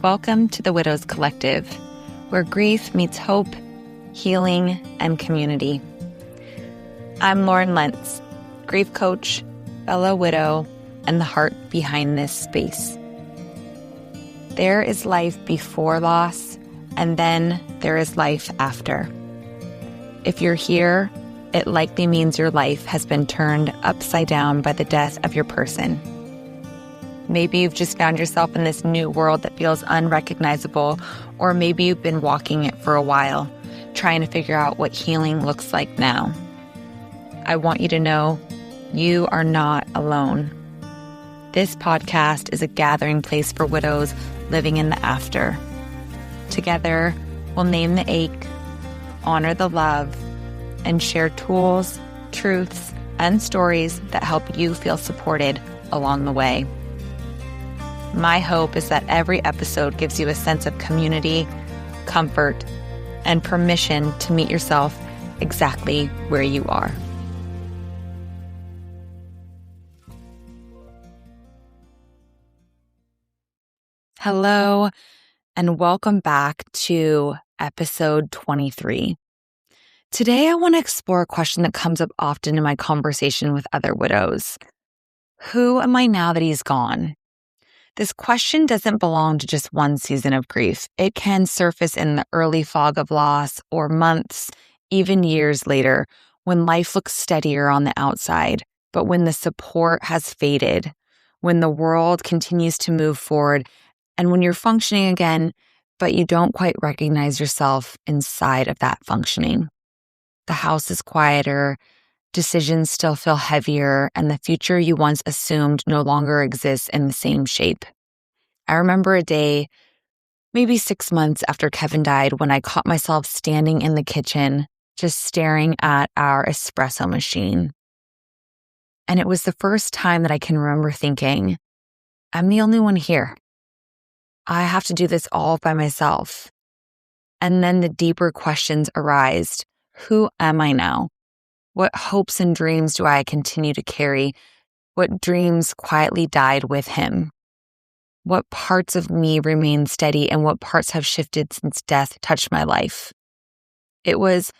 Welcome to the Widows Collective, where grief meets hope, healing, and community. I'm Lauren Lentz, grief coach, fellow widow, and the heart behind this space. There is life before loss, and then there is life after. If you're here, it likely means your life has been turned upside down by the death of your person. Maybe you've just found yourself in this new world that feels unrecognizable, or maybe you've been walking it for a while, trying to figure out what healing looks like now. I want you to know you are not alone. This podcast is a gathering place for widows living in the after. Together, we'll name the ache, honor the love, and share tools, truths, and stories that help you feel supported along the way. My hope is that every episode gives you a sense of community, comfort, and permission to meet yourself exactly where you are. Hello, and welcome back to episode 23. Today, I want to explore a question that comes up often in my conversation with other widows. Who am I now that he's gone? This question doesn't belong to just one season of grief. It can surface in the early fog of loss or months, even years later, when life looks steadier on the outside, but when the support has faded, when the world continues to move forward, and when you're functioning again, but you don't quite recognize yourself inside of that functioning. The house is quieter, decisions still feel heavier, and the future you once assumed no longer exists in the same shape. I remember a day, maybe 6 months after Kevin died, when I caught myself standing in the kitchen, just staring at our espresso machine. And it was the first time that I can remember thinking, I'm the only one here. I have to do this all by myself. And then the deeper questions arise. Who am I now? What hopes and dreams do I continue to carry? What dreams quietly died with him? What parts of me remain steady and what parts have shifted since death touched my life? It was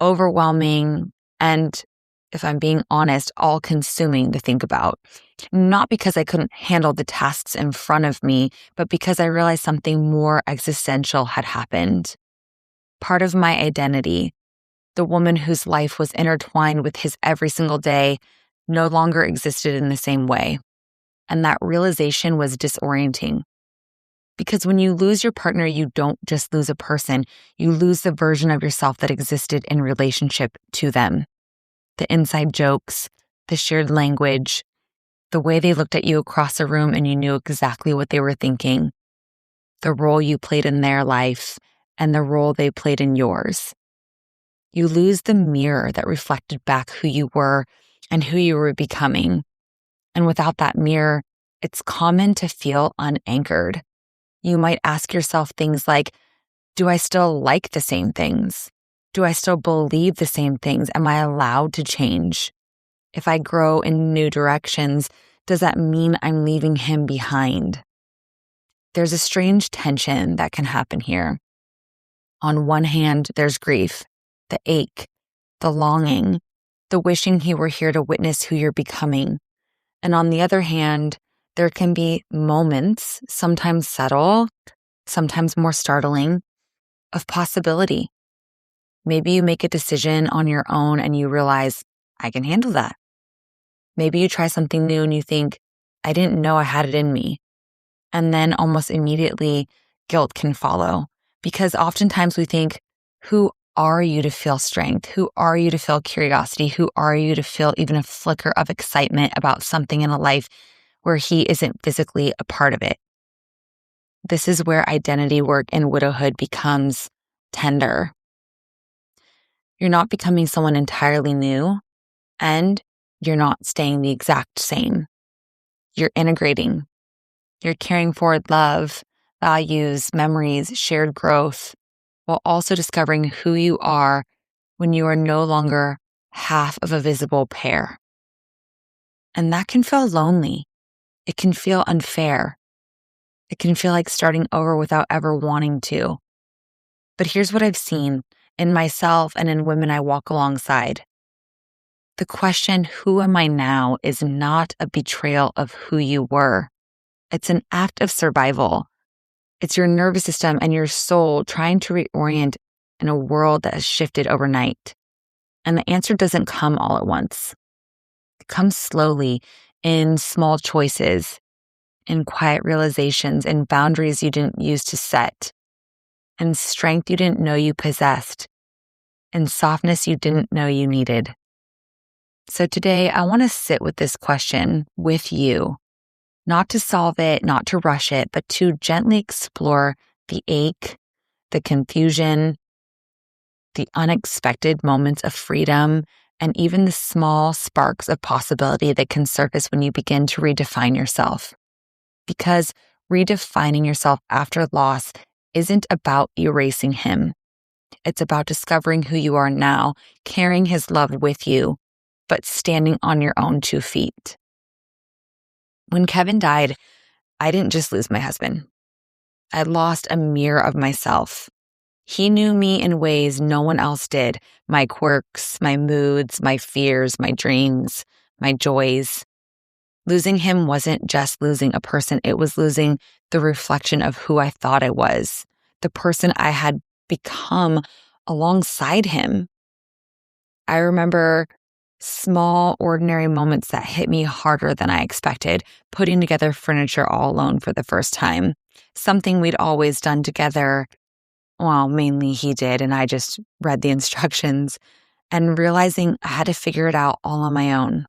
overwhelming and, if I'm being honest, all-consuming to think about. Not because I couldn't handle the tasks in front of me, but because I realized something more existential had happened. Part of my identity, the woman whose life was intertwined with his every single day, no longer existed in the same way. And that realization was disorienting. Because when you lose your partner, you don't just lose a person, you lose the version of yourself that existed in relationship to them. The inside jokes, the shared language, the way they looked at you across a room and you knew exactly what they were thinking, the role you played in their life, and the role they played in yours. You lose the mirror that reflected back who you were and who you were becoming. And without that mirror, it's common to feel unanchored. You might ask yourself things like, do I still like the same things? Do I still believe the same things? Am I allowed to change? If I grow in new directions, does that mean I'm leaving him behind? There's a strange tension that can happen here. On one hand, there's grief, the ache, the longing, the wishing he were here to witness who you're becoming. And on the other hand, there can be moments, sometimes subtle, sometimes more startling, of possibility. Maybe you make a decision on your own and you realize, I can handle that. Maybe you try something new and you think, I didn't know I had it in me. And then almost immediately, guilt can follow. Because oftentimes we think, who are you to feel strength? Who are you to feel curiosity? Who are you to feel even a flicker of excitement about something in a life where he isn't physically a part of it? This is where identity work in widowhood becomes tender. You're not becoming someone entirely new, and you're not staying the exact same. You're integrating. You're carrying forward love, values, memories, shared growth, while also discovering who you are when you are no longer half of a visible pair. And that can feel lonely. It can feel unfair. It can feel like starting over without ever wanting to. But here's what I've seen in myself and in women I walk alongside. The question, who am I now, is not a betrayal of who you were. It's an act of survival. It's your nervous system and your soul trying to reorient in a world that has shifted overnight. And the answer doesn't come all at once. It comes slowly in small choices, in quiet realizations, in boundaries you didn't use to set, in strength you didn't know you possessed, in softness you didn't know you needed. So today, I want to sit with this question with you, not to solve it, not to rush it, but to gently explore the ache, the confusion, the unexpected moments of freedom, and even the small sparks of possibility that can surface when you begin to redefine yourself. Because redefining yourself after loss isn't about erasing him. It's about discovering who you are now, carrying his love with you, but standing on your own 2 feet. When Kevin died, I didn't just lose my husband. I lost a mirror of myself. He knew me in ways no one else did. My quirks, my moods, my fears, my dreams, my joys. Losing him wasn't just losing a person. It was losing the reflection of who I thought I was, the person I had become alongside him. I remember small, ordinary moments that hit me harder than I expected, putting together furniture all alone for the first time, something we'd always done together. Well, mainly he did, and I just read the instructions, and realizing I had to figure it out all on my own.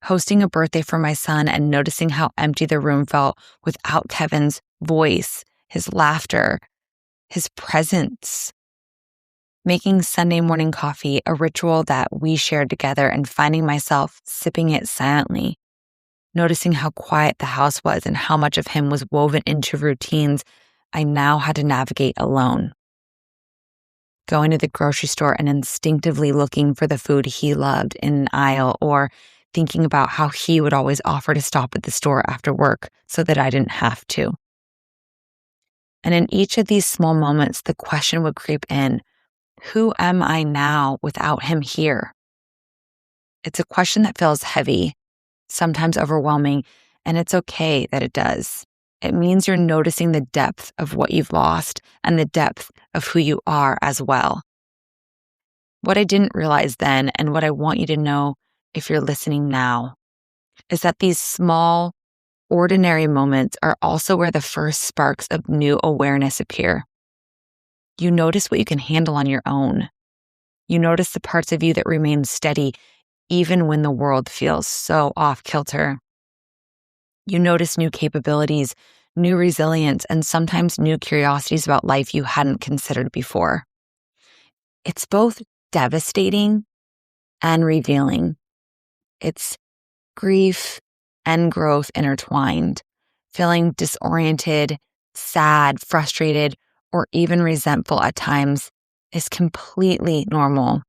Hosting a birthday for my son and noticing how empty the room felt without Kevin's voice, his laughter, his presence. Making Sunday morning coffee a ritual that we shared together and finding myself sipping it silently. Noticing how quiet the house was and how much of him was woven into routines I now had to navigate alone. Going to the grocery store and instinctively looking for the food he loved in an aisle, or thinking about how he would always offer to stop at the store after work so that I didn't have to. And in each of these small moments, the question would creep in, who am I now without him here? It's a question that feels heavy, sometimes overwhelming, and it's okay that it does. It means you're noticing the depth of what you've lost and the depth of who you are as well. What I didn't realize then, and what I want you to know if you're listening now, is that these small, ordinary moments are also where the first sparks of new awareness appear. You notice what you can handle on your own. You notice the parts of you that remain steady even when the world feels so off kilter. You notice new capabilities, new resilience, and sometimes new curiosities about life you hadn't considered before. It's both devastating and revealing. It's grief and growth intertwined. Feeling disoriented, sad, frustrated, or even resentful at times is completely normal.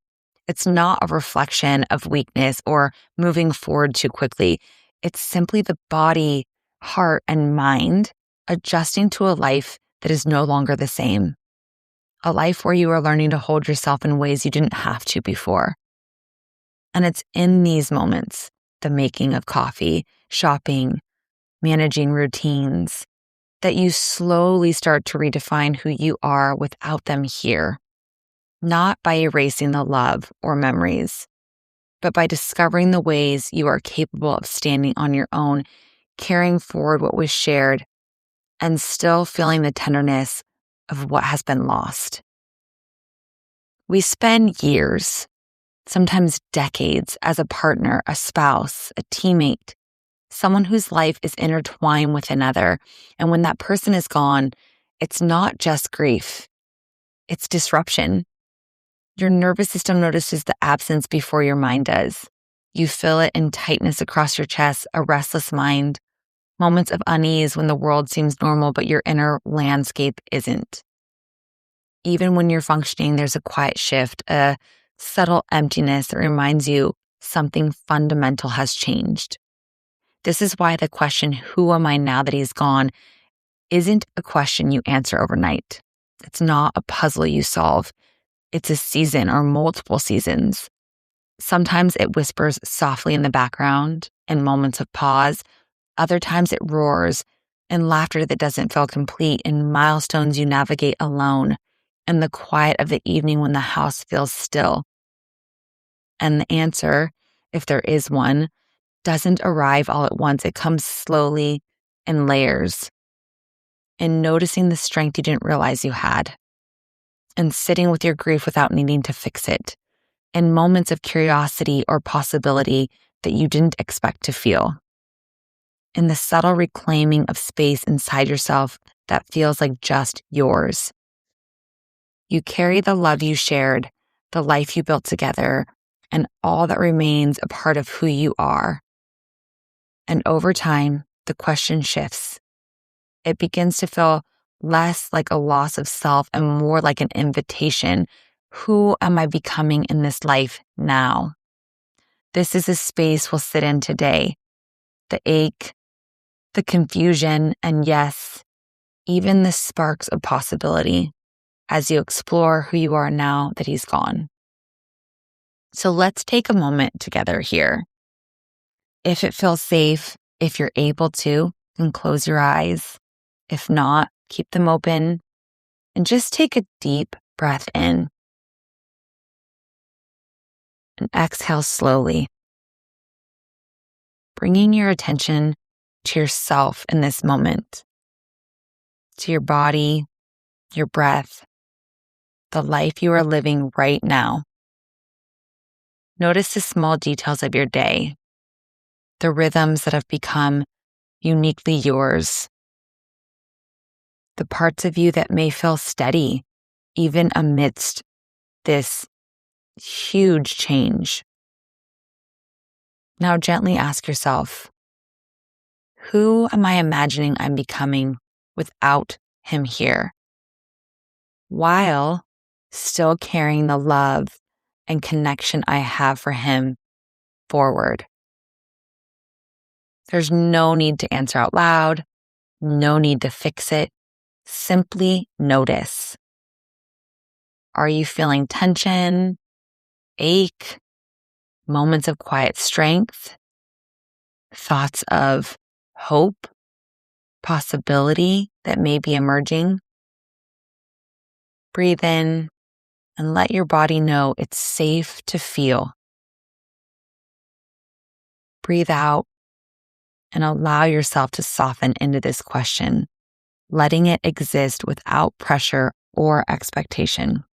It's not a reflection of weakness or moving forward too quickly. It's simply the body, heart, and mind adjusting to a life that is no longer the same. A life where you are learning to hold yourself in ways you didn't have to before. And it's in these moments, the making of coffee, shopping, managing routines, that you slowly start to redefine who you are without them here. Not by erasing the love or memories, but by discovering the ways you are capable of standing on your own, carrying forward what was shared, and still feeling the tenderness of what has been lost. We spend years, sometimes decades, as a partner, a spouse, a teammate, someone whose life is intertwined with another. And when that person is gone, it's not just grief, it's disruption. Your nervous system notices the absence before your mind does. You feel it in tightness across your chest, a restless mind, moments of unease when the world seems normal, but your inner landscape isn't. Even when you're functioning, there's a quiet shift, a subtle emptiness that reminds you something fundamental has changed. This is why the question, who am I now that he's gone, isn't a question you answer overnight. It's not a puzzle you solve. It's a season or multiple seasons. Sometimes it whispers softly in the background in moments of pause. Other times it roars in laughter that doesn't feel complete, in milestones you navigate alone, in the quiet of the evening when the house feels still. And the answer, if there is one, doesn't arrive all at once. It comes slowly in layers, in noticing the strength you didn't realize you had, and sitting with your grief without needing to fix it, in moments of curiosity or possibility that you didn't expect to feel, in the subtle reclaiming of space inside yourself that feels like just yours. You carry the love you shared, the life you built together, and all that remains a part of who you are. And over time, the question shifts. It begins to feel less like a loss of self and more like an invitation. Who am I becoming in this life now? This is a space we'll sit in today. The ache, the confusion, and yes, even the sparks of possibility as you explore who you are now that he's gone. So let's take a moment together here. If it feels safe, if you're able to, then close your eyes. If not, keep them open and just take a deep breath in and exhale slowly, bringing your attention to yourself in this moment, to your body, your breath, the life you are living right now. Notice the small details of your day, the rhythms that have become uniquely yours, the parts of you that may feel steady, even amidst this huge change. Now gently ask yourself, who am I imagining I'm becoming without him here, while still carrying the love and connection I have for him forward? There's no need to answer out loud, no need to fix it. Simply notice. Are you feeling tension, ache, moments of quiet strength, thoughts of hope, possibility that may be emerging? Breathe in and let your body know it's safe to feel. Breathe out and allow yourself to soften into this question, letting it exist without pressure or expectation.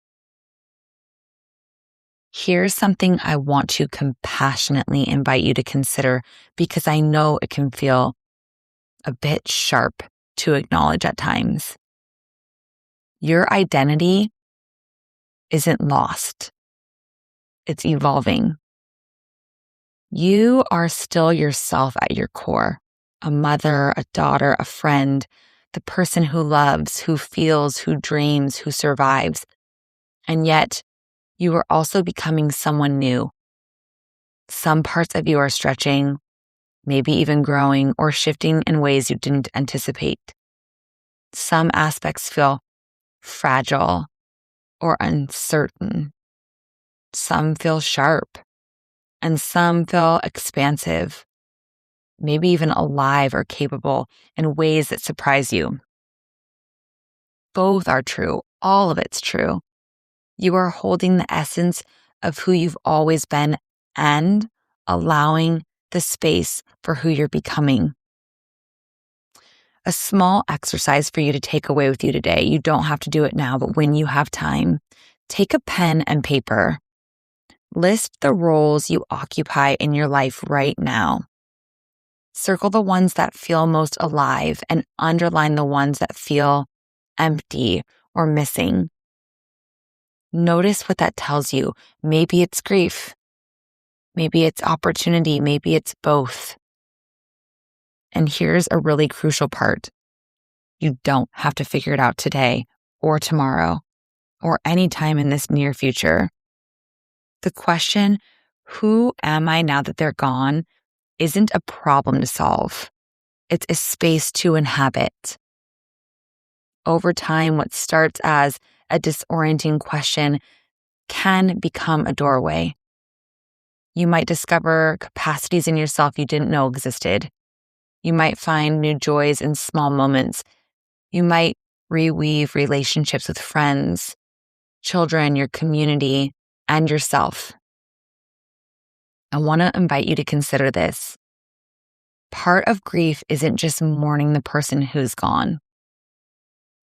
Here's something I want to compassionately invite you to consider, because I know it can feel a bit sharp to acknowledge at times. Your identity isn't lost. It's evolving. You are still yourself at your core, a mother, a daughter, a friend, the person who loves, who feels, who dreams, who survives. And yet, you are also becoming someone new. Some parts of you are stretching, maybe even growing or shifting in ways you didn't anticipate. Some aspects feel fragile or uncertain. Some feel sharp, and some feel expansive, maybe even alive or capable in ways that surprise you. Both are true. All of it's true. You are holding the essence of who you've always been and allowing the space for who you're becoming. A small exercise for you to take away with you today. You don't have to do it now, but when you have time, take a pen and paper. List the roles you occupy in your life right now. Circle the ones that feel most alive and underline the ones that feel empty or missing. Notice what that tells you. Maybe it's grief. Maybe it's opportunity. Maybe it's both. And here's a really crucial part. You don't have to figure it out today or tomorrow or any time in this near future. The question, who am I now that they're gone, isn't a problem to solve. It's a space to inhabit. over time, what starts as a disorienting question can become a doorway. You might discover capacities in yourself you didn't know existed. You might find new joys in small moments. You might reweave relationships with friends, children, your community, and yourself. I want to invite you to consider this. Part of grief isn't just mourning the person who's gone.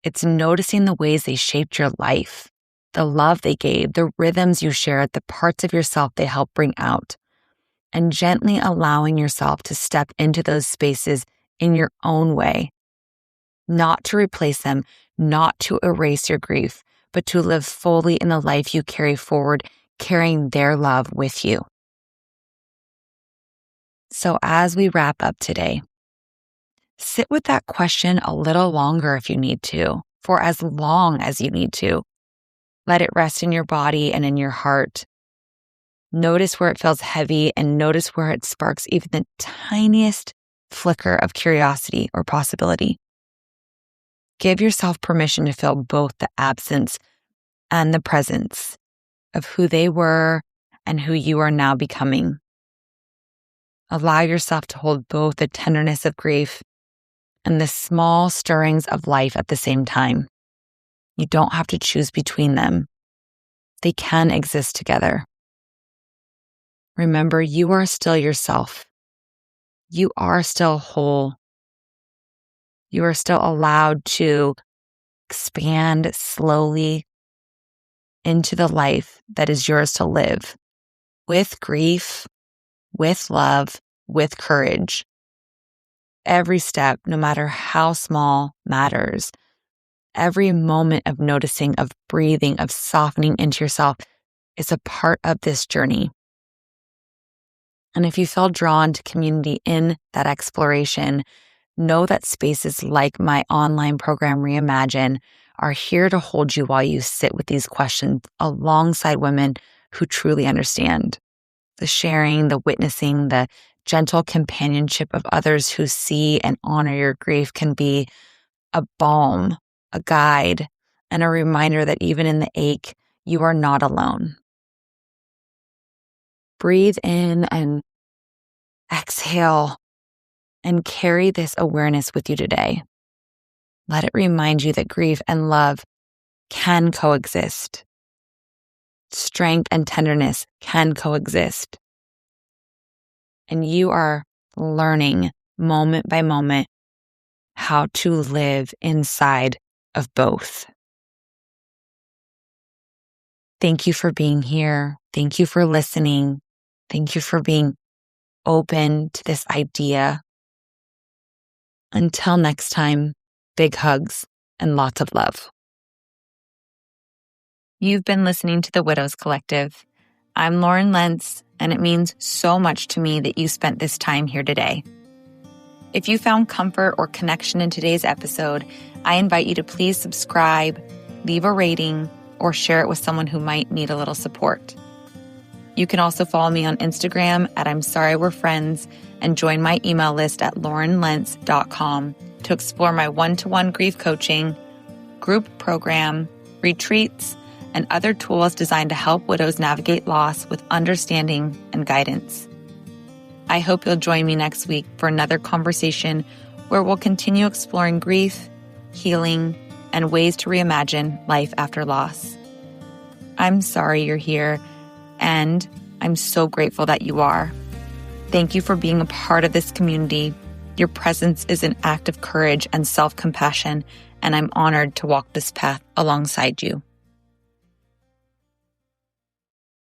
It's noticing the ways they shaped your life, the love they gave, the rhythms you shared, the parts of yourself they helped bring out, and gently allowing yourself to step into those spaces in your own way, not to replace them, not to erase your grief, but to live fully in the life you carry forward, carrying their love with you. So as we wrap up today, sit with that question a little longer if you need to, for as long as you need to. Let it rest in your body and in your heart. Notice where it feels heavy and notice where it sparks even the tiniest flicker of curiosity or possibility. Give yourself permission to feel both the absence and the presence of who they were and who you are now becoming. Allow yourself to hold both the tenderness of grief and the small stirrings of life at the same time. You don't have to choose between them. They can exist together. Remember, you are still yourself. You are still whole. You are still allowed to expand slowly into the life that is yours to live, with grief, with love, with courage. Every step, no matter how small, matters. Every moment of noticing, of breathing, of softening into yourself is a part of this journey. And if you feel drawn to community in that exploration, know that spaces like my online program, Reimagine, are here to hold you while you sit with these questions alongside women who truly understand. The sharing, the witnessing, the gentle companionship of others who see and honor your grief can be a balm, a guide, and a reminder that even in the ache, you are not alone. Breathe in and exhale and carry this awareness with you today. Let it remind you that grief and love can coexist. Strength and tenderness can coexist. And you are learning moment by moment how to live inside of both. Thank you for being here. Thank you for listening. Thank you for being open to this idea. Until next time, big hugs and lots of love. You've been listening to the Widows Collective. I'm Lauren Lentz, and it means so much to me that you spent this time here today. If you found comfort or connection in today's episode, I invite you to please subscribe, leave a rating, or share it with someone who might need a little support. You can also follow me on Instagram at I'm Sorry We're Friends and join my email list at laurenlentz.com to explore my one-to-one grief coaching, group program, retreats, and other tools designed to help widows navigate loss with understanding and guidance. I hope you'll join me next week for another conversation where we'll continue exploring grief, healing, and ways to reimagine life after loss. I'm sorry you're here, and I'm so grateful that you are. Thank you for being a part of this community. Your presence is an act of courage and self-compassion, and I'm honored to walk this path alongside you.